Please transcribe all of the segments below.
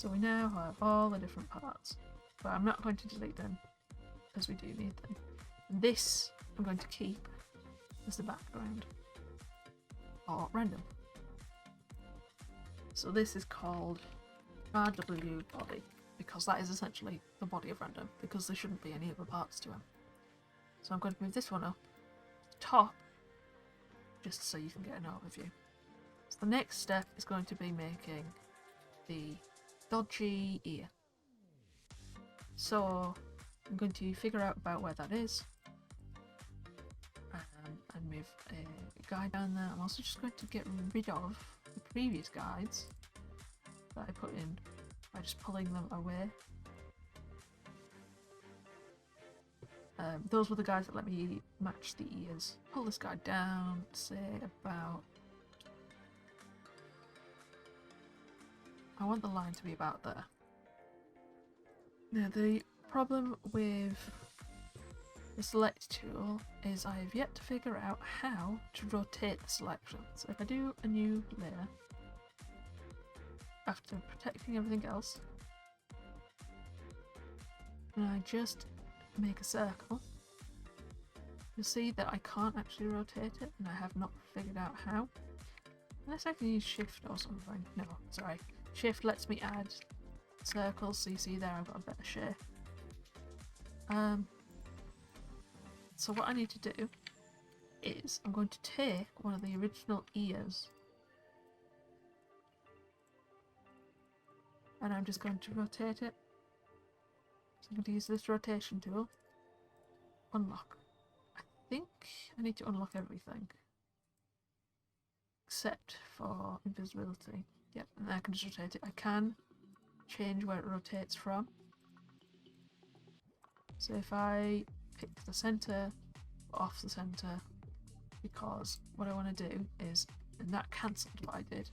So we now have all the different parts, but I'm not going to delete them because we do need them. And this I'm going to keep as the background, or random. So this is called RW body, because that is essentially the body of random, because there shouldn't be any other parts to him. So I'm going to move this one up to the top, just so you can get an overview. So the next step is going to be making the dodgy ear. So I'm going to figure out about where that is, and move a guide down there. I'm also just going to get rid of the previous guides that I put in by just pulling them away. Those were the guides that let me match the ears. Pull this guide down, say about... I want the line to be about there. Now the problem with the select tool is I have yet to figure out how to rotate the selection. So if I do a new layer, after protecting everything else, and I just make a circle, you'll see that I can't actually rotate it, and I have not figured out how. Unless I can use shift or something. No, sorry. Shift lets me add circles, so you see there I've got a better shape. So what I need to do is I'm going to take one of the original ears and I'm just going to rotate it. So I'm going to use this rotation tool. Unlock. I think I need to unlock everything except for invisibility. Yep, and then I can just rotate it. I can change where it rotates from. So if I pick the center, off the center, because what I want to do is, and that cancelled what I did.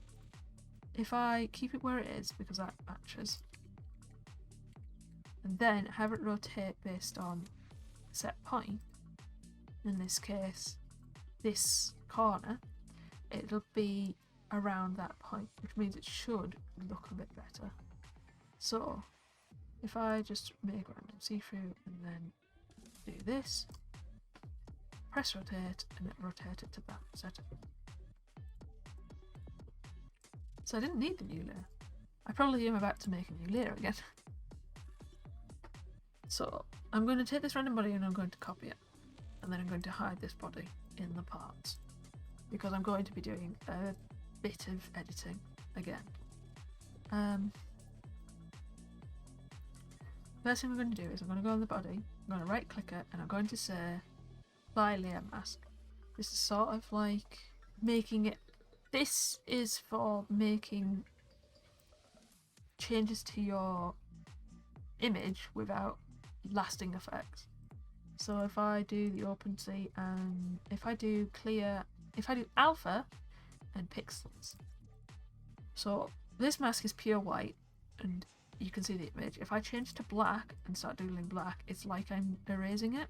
If I keep it where it is, because that matches, and then have it rotate based on a set point, in this case, this corner, it'll be around that point, which means it should look a bit better. So if I just make random see-through and then do this, press rotate, and it rotates it to that setting. So I didn't need the new layer. I probably am about to make a new layer again. So I'm going to take this random body and I'm going to copy it, and then I'm going to hide this body in the parts, because I'm going to be doing a bit of editing again. First thing I'm going to do is I'm going to go on the body, I'm going to right click it, and I'm going to say apply layer mask. This is sort of like making it, this is for making changes to your image without lasting effects. So if I do the OpenSea and if I do clear, if I do alpha and pixels, so this mask is pure white and you can see the image. If I change to black and start doodling black, it's like I'm erasing it,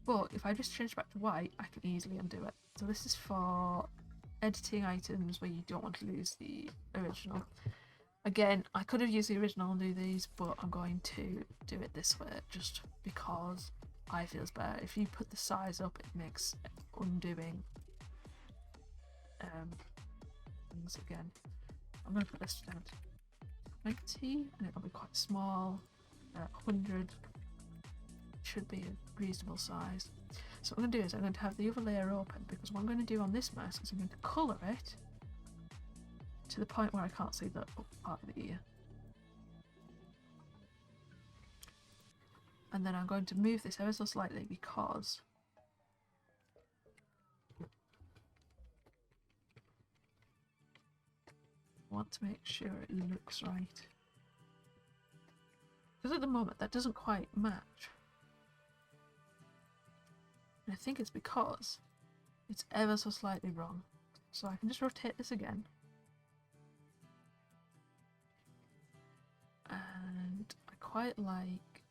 but if I just change back to white, I can easily undo it. So this is for editing items where you don't want to lose the original. Again, I could have used the original and do these, but I'm going to do it this way just because I feel it's better. If you put the size up, it makes undoing things again. I'm going to put this down to 90 and it'll be quite small. 100 should be a reasonable size. So what I'm going to do is I'm going to have the other layer open, because what I'm going to do on this mask is I'm going to colour it to the point where I can't see the upper part of the ear. And then I'm going to move this ever so slightly because I want to make sure it looks right. Because at the moment that doesn't quite match. And I think it's because it's ever so slightly wrong. So I can just rotate this again. And I quite like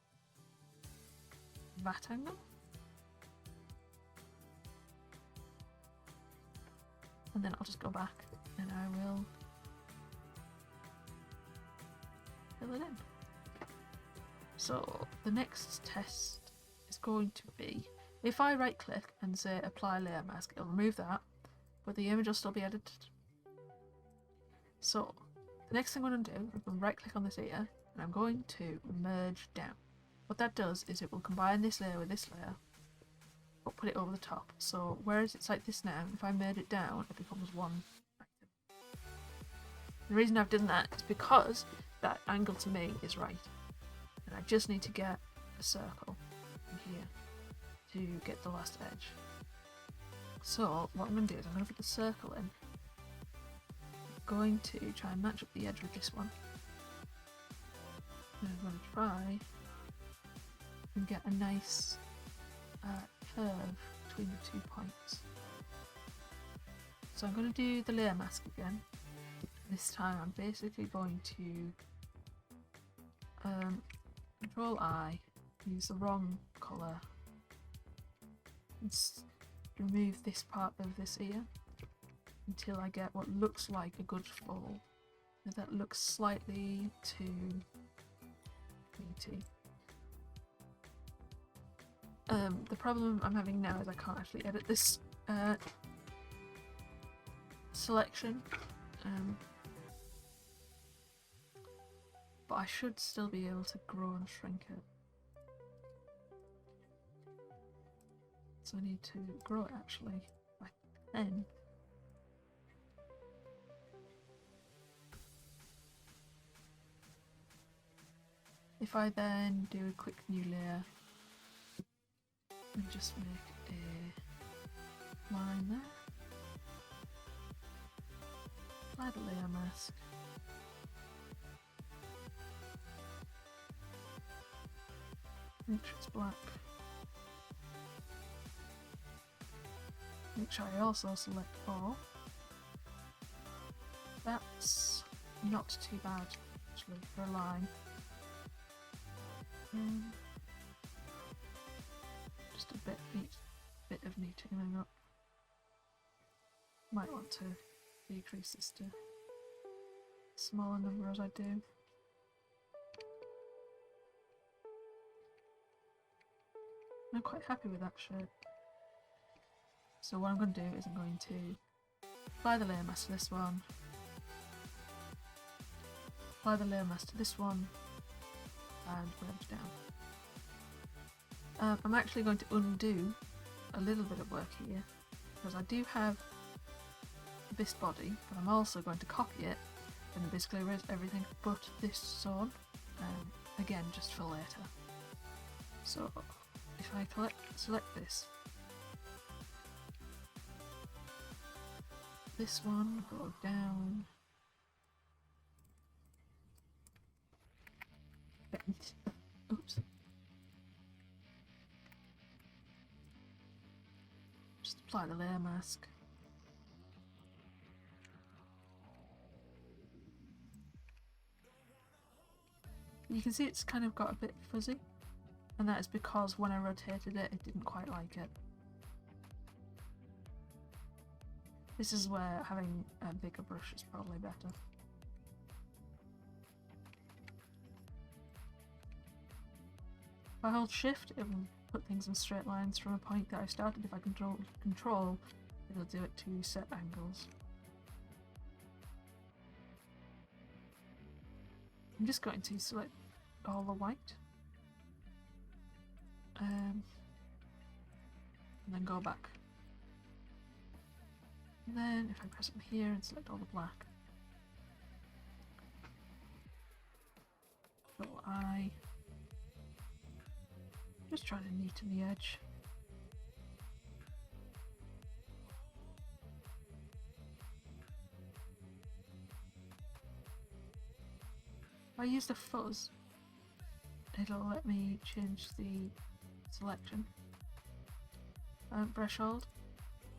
that angle. And then I'll just go back and I will fill it in. So the next test is going to be, if I right click and say apply layer mask, it'll remove that, but the image will still be edited. So the next thing I'm going to do, I'm going to right click on this ear and I'm going to merge down. What that does is it will combine this layer with this layer, but put it over the top. So whereas it's like this now, if I merge it down, it becomes one item. The reason I've done that is because that angle to me is right. And I just need to get a circle in here to get the last edge. So what I'm going to do is I'm going to put the circle in. I'm going to try and match up the edge with this one. And I'm going to try and get a nice curve between the 2 points. So I'm going to do the layer mask again. This time I'm basically going to Control I, use the wrong colour, and remove this part of this ear until I get what looks like a good fold. Now that looks slightly too meaty. The problem I'm having now is I can't actually edit this selection, but I should still be able to grow and shrink it. So I need to grow it actually by 10. If I then do a quick new layer and just make a line there, apply the layer mask, make sure it's black, make sure I also select all. That's not too bad actually for a line. Just a bit of neatening up. Might want to decrease this to a smaller number as I do. I'm quite happy with that shape. So what I'm going to do is I'm going to apply the layer mask to this one, apply the layer mask to this one, and merge down. I'm actually going to undo a little bit of work here because I do have this body, but I'm also going to copy it and basically erase everything but this zone, again just for later. So if I select this one, go down, bend, oops, just apply the layer mask. You can see it's kind of got a bit fuzzy, and that is because when I rotated it, it didn't quite like it. This is where having a bigger brush is probably better. If I hold shift, it will put things in straight lines from a point that I started. If I control, it'll do it to set angles. I'm just going to select all the white. And then go back. And then if I press it here and select all the black. So I just try to neaten the edge. If I use the fuzz, it'll let me change the selection threshold,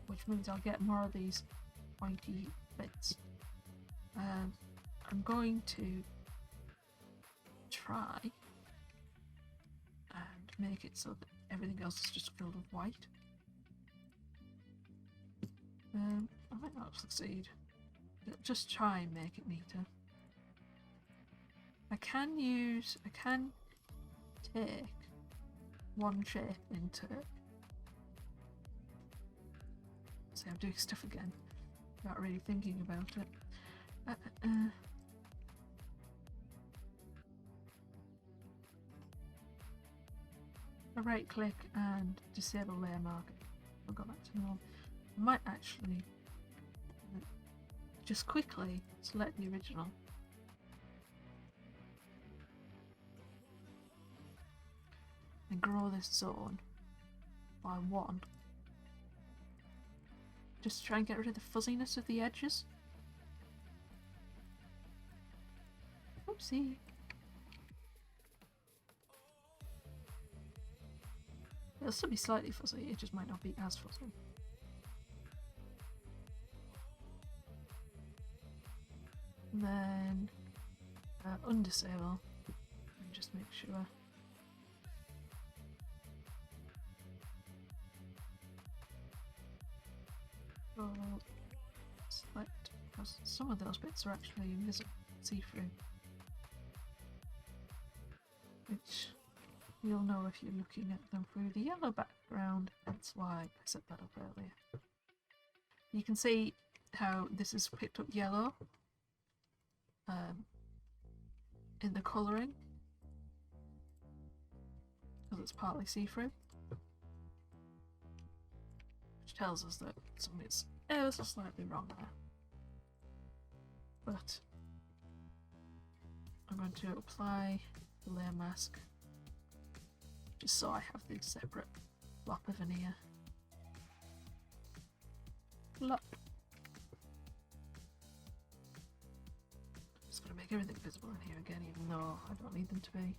which means I'll get more of these pointy bits. I'm going to try and make it so that everything else is just filled with white. I might not succeed. Just try and make it neater. I can take one shape into. See, I'm doing stuff again, not really thinking about it. I right click and disable layer marker. I'll go back to normal. I might actually just quickly select the original. And grow this zone by 1. Just to try and get rid of the fuzziness of the edges. Oopsie. It'll still be slightly fuzzy, it just might not be as fuzzy. And then undisable and just make sure. Select, because some of those bits are actually invisible, see-through, which you'll know if you're looking at them through the yellow background. That's why I set that up earlier. You can see how this has picked up yellow in the colouring because it's partly see-through, which tells us that something's ever so slightly wrong there. But I'm going to apply the layer mask just so I have the separate block of veneer. Plop. Just going to make everything visible in here again, even though I don't need them to be.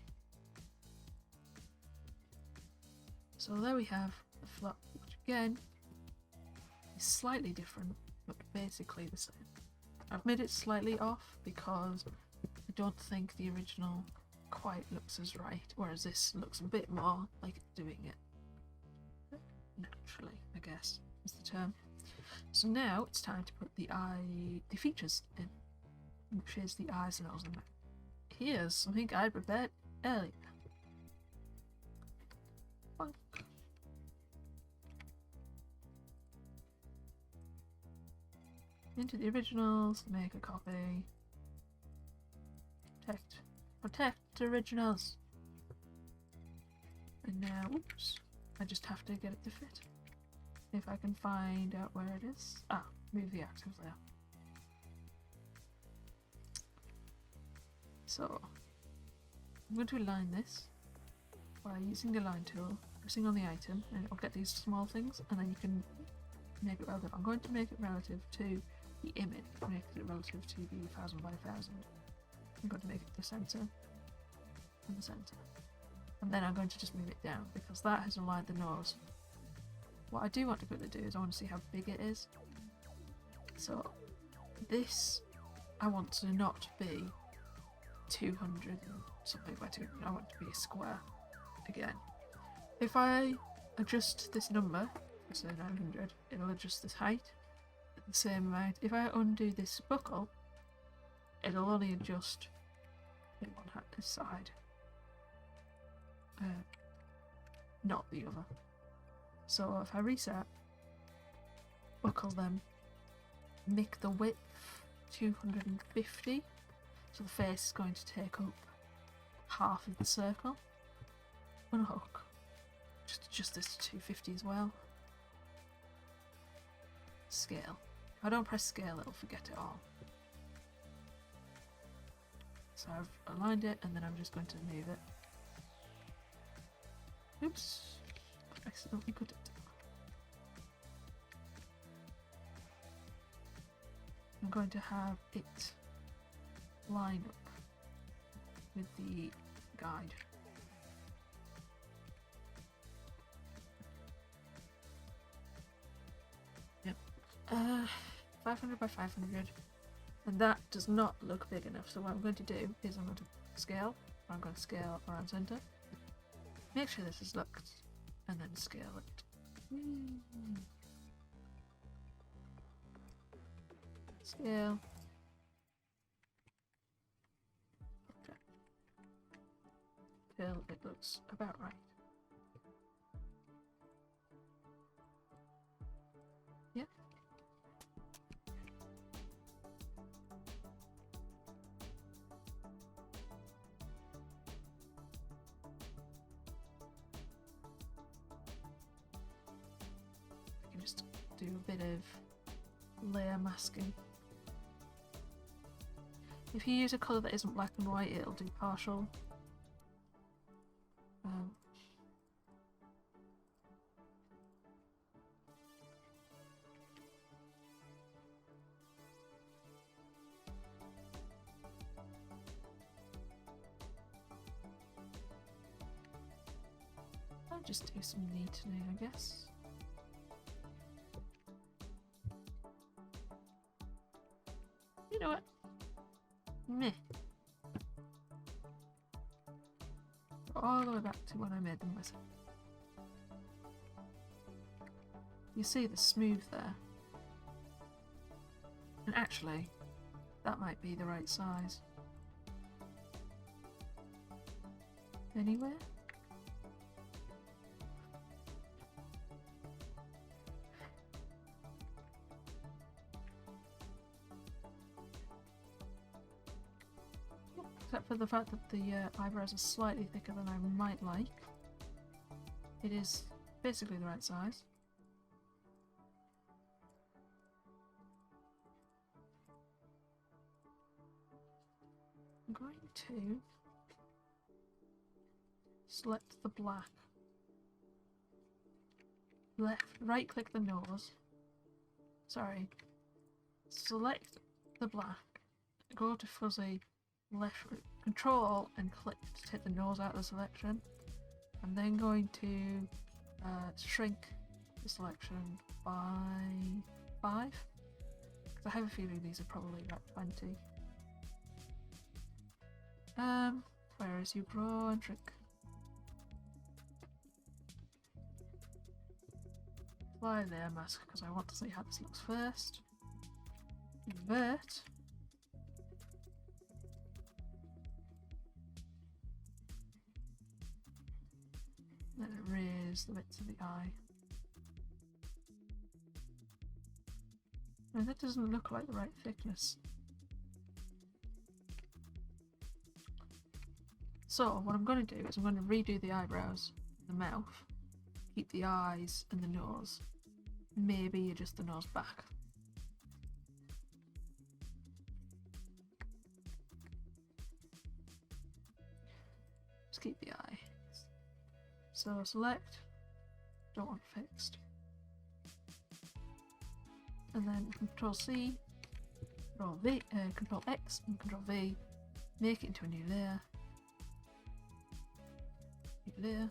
So there we have the flop, which again is slightly different, but basically the same. I've made it slightly off because I don't think the original quite looks as right, whereas this looks a bit more like it's doing it naturally, I guess is the term. So now it's time to put the features in, which is the eyes, nose and mouth. Here's something I prepared earlier. Bonk. Into the originals, make a copy. Protect originals. And now, oops, I just have to get it to fit. If I can find out where it is. Ah, move the active there. So, I'm going to align this by using the line tool, pressing on the item, and it'll get these small things, and then you can make it relative. I'm going to make it relative to the image, make it relative to the 1000 by 1000. I'm going to make it the center and the center. And then I'm going to just move it down because that has aligned the nose. What I do want to quickly do is I want to see how big it is. So this I want to not be 200 and something by 200. I want it to be a square again. If I adjust this number, say 900, it'll adjust this height at the same amount. If I undo this buckle, it'll only adjust in one side, not the other. So if I reset, buckle them, make the width 250, so the face is going to take up half of the circle. Unhook, just adjust this to 250 as well. Scale. If I don't press scale, it'll forget it all. So I've aligned it, and then I'm just going to move it. Oops, I accidentally put it. I'm going to have it line up with the guide. Yep. 500 by 500. And that does not look big enough, so what I'm going to do is I'm going to scale, I'm going to scale around center, make sure this is locked, and then scale it. Scale. Okay. looks about right. Yep. I can just do a bit of layer masking. If you use a colour that isn't black and white, it'll do partial. I'll just do some neatening, I guess. You know what? Meh. All the way back to when I made them myself. You see the smooth there. And actually, that might be the right size. Anywhere? Except for the fact that the eyebrows are slightly thicker than I might like. It is basically the right size. I'm going to select the black. Right click the nose. Sorry. Select the black. Go to fuzzy. Control and click to take the nose out of the selection. I'm then going to shrink the selection by 5. Because I have a feeling these are probably about 20. Whereas you draw and shrink. Apply layer mask because I want to see how this looks first. Invert. Then erase the bits of the eye. Now that doesn't look like the right thickness. So what I'm going to do is I'm going to redo the eyebrows, the mouth, keep the eyes and the nose, maybe adjust the nose back. Just keep the eye. So select, don't want fixed. And then Control C, Control V, Control X and Control V, make it into a new layer. New layer.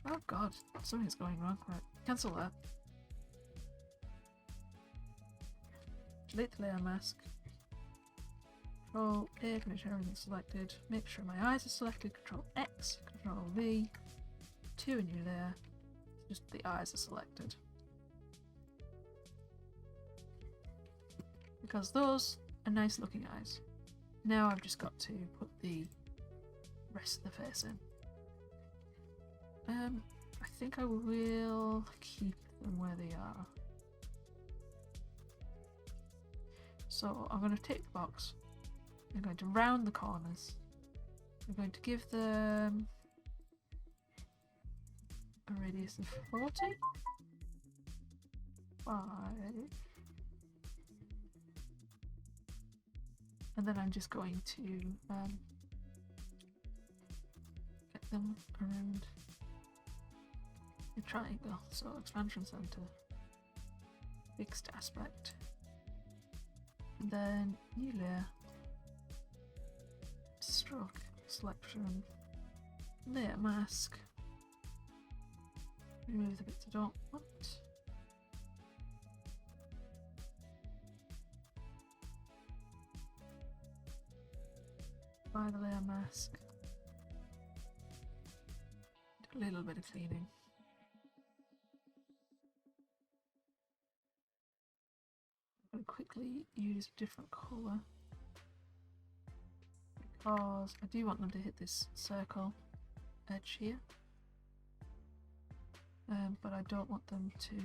Oh god, something's going wrong. Right, cancel that. Delete the layer mask. Control A, make sure everything's selected. Make sure my eyes are selected. Control X, Control V, to a new layer. Just the eyes are selected. Because those are nice looking eyes. Now I've just got to put the rest of the face in. I think I will keep them where they are. So I'm going to tick the box. I'm going to round the corners. I'm going to give them a radius of 40. 5. And then I'm just going to get them around the triangle. So expansion center, fixed aspect, and then new layer, stroke selection, layer mask, remove the bits I don't want. Apply the layer mask. Do a little bit of cleaning. I'm going to quickly use a different colour because I do want them to hit this circle edge here. But I don't want them to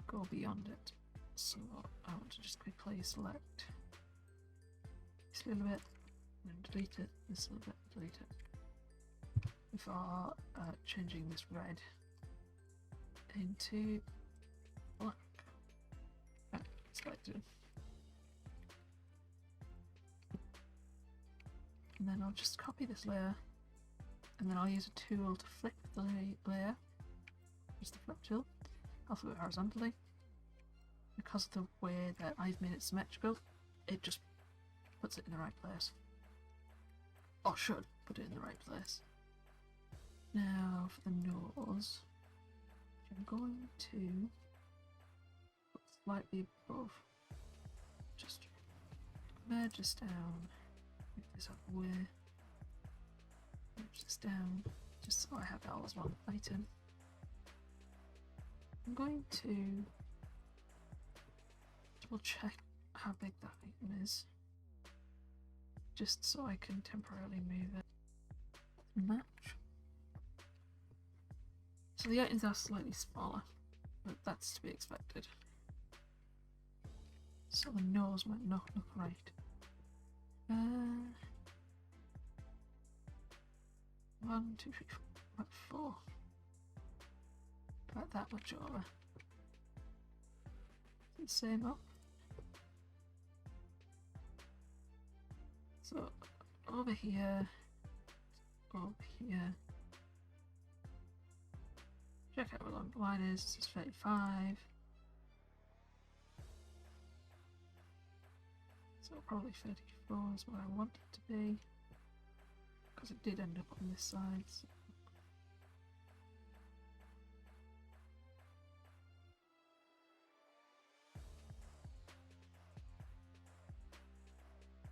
go beyond it. So I want to just quickly select this little bit and delete it, this little bit, delete it, before changing this red into black. Selected. And then I'll just copy this layer, and then I'll use a tool to flip the layer. Just the flip tool. I'll flip it horizontally. Because of the way that I've made it symmetrical, it just puts it in the right place. Or should put it in the right place. Now for the nose, I'm going to put slightly above. Just merge this down. Move this out of the way. Merge this down, just so I have it all as one item. I'm going to double check how big that item is, just so I can temporarily move it. Match. So the items are slightly smaller, but that's to be expected. So the nose might not look right. One, two, three, four, about 4. About that much over. The same up. So over here, over here. Check out how long the line is. This is 35. So probably 34 is what I want it to be, because it did end up on this side. So.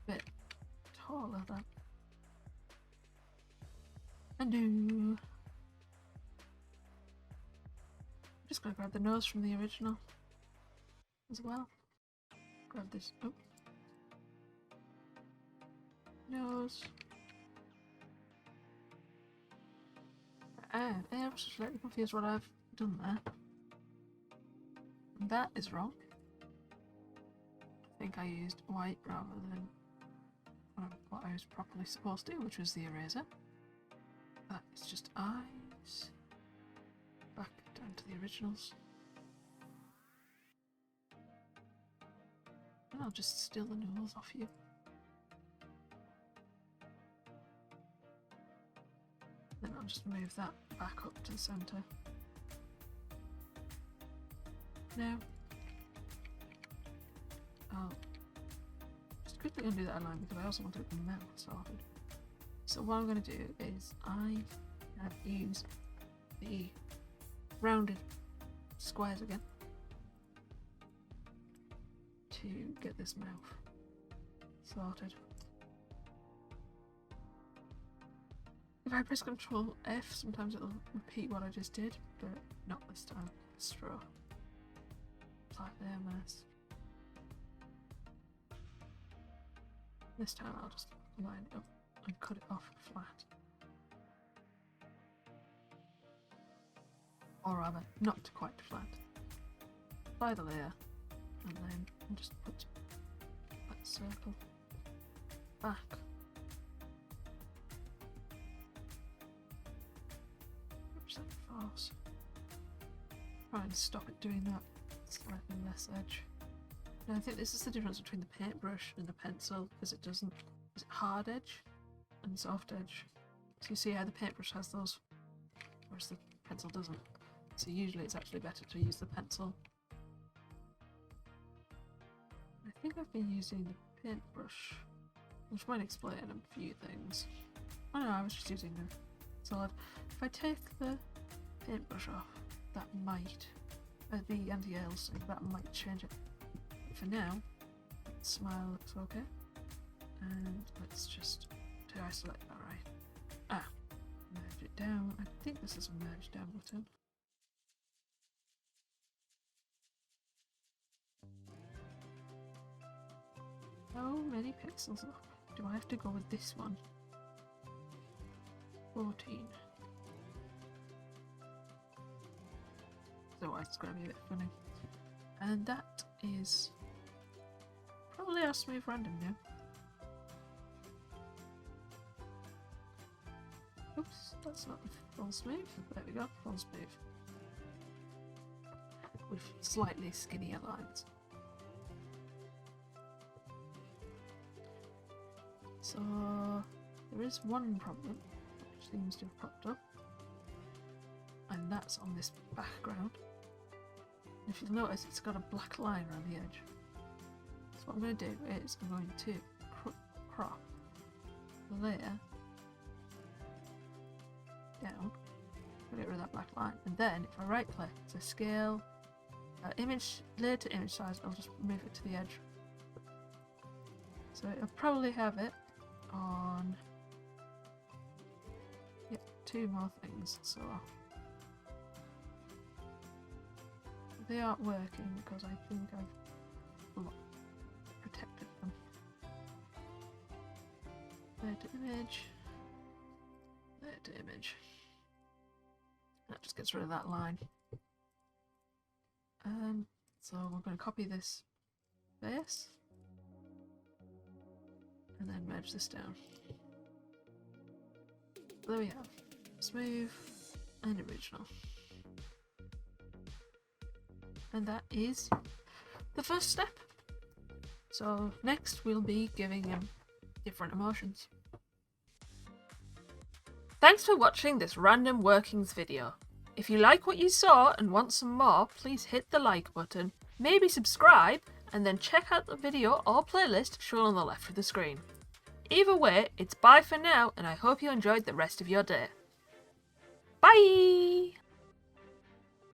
Bit taller that. Undo. Just gonna grab the nose from the original as well. Grab this. Oh. Nose. I was just slightly confused what I've done there. That is wrong. I think I used white rather than what I was properly supposed to do, which was the eraser. That is just eyes. Back down to the originals. And I'll just steal the nose off you. Then I'll just move that back up to the centre. Now, I'll just quickly undo that line because I also want to get the mouth sorted. So what I'm going to do is I use the rounded squares again to get this mouth sorted. If I press Ctrl F, sometimes it'll repeat what I just did, but not this time. Straw. Like there, mess. This time I'll just line it up and cut it off flat. Or rather, not quite flat. Apply the layer, and then I'll just put that circle back. Force. Try and stop it doing that. Slightly less edge. Now I think this is the difference between the paintbrush and the pencil, because it doesn't. Is it hard edge and soft edge? So you see how the paintbrush has those, whereas the pencil doesn't. So usually it's actually better to use the pencil. I think I've been using the paintbrush, which might explain a few things. Oh no, I was just using the solid. If I take the paintbrush off, that might, the anti-ails thing, that might change it. But for now, smile looks okay. And let's just, do I select that right? Merge it down. I think this is a merge down button. So many pixels up. Do I have to go with this one? 14. Otherwise it's going to be a bit funny. And that is probably our smooth random now. Oops, that's not full smooth. There we go, full smooth. With slightly skinnier lines. So there is one problem which seems to have popped up, and that's on this background. If you'll notice, it's got a black line around the edge. So what I'm going to do is I'm going to crop the layer down, get rid of that black line, and then if I right click to scale image layer to image size, I'll just move it to the edge. So I'll probably have it on 2 more things, so they aren't working because I think I've protected them. Layer to image, layer to image. That just gets rid of that line. So we're going to copy this base and then merge this down. There we have smooth and original. And that is the first step. So next we'll be giving him different emotions. Thanks for watching this random workings video. If you like what you saw and want some more, please hit the like button, maybe subscribe, and then check out the video or playlist shown on the left of the screen. Either way, it's bye for now, and I hope you enjoyed the rest of your day. Bye!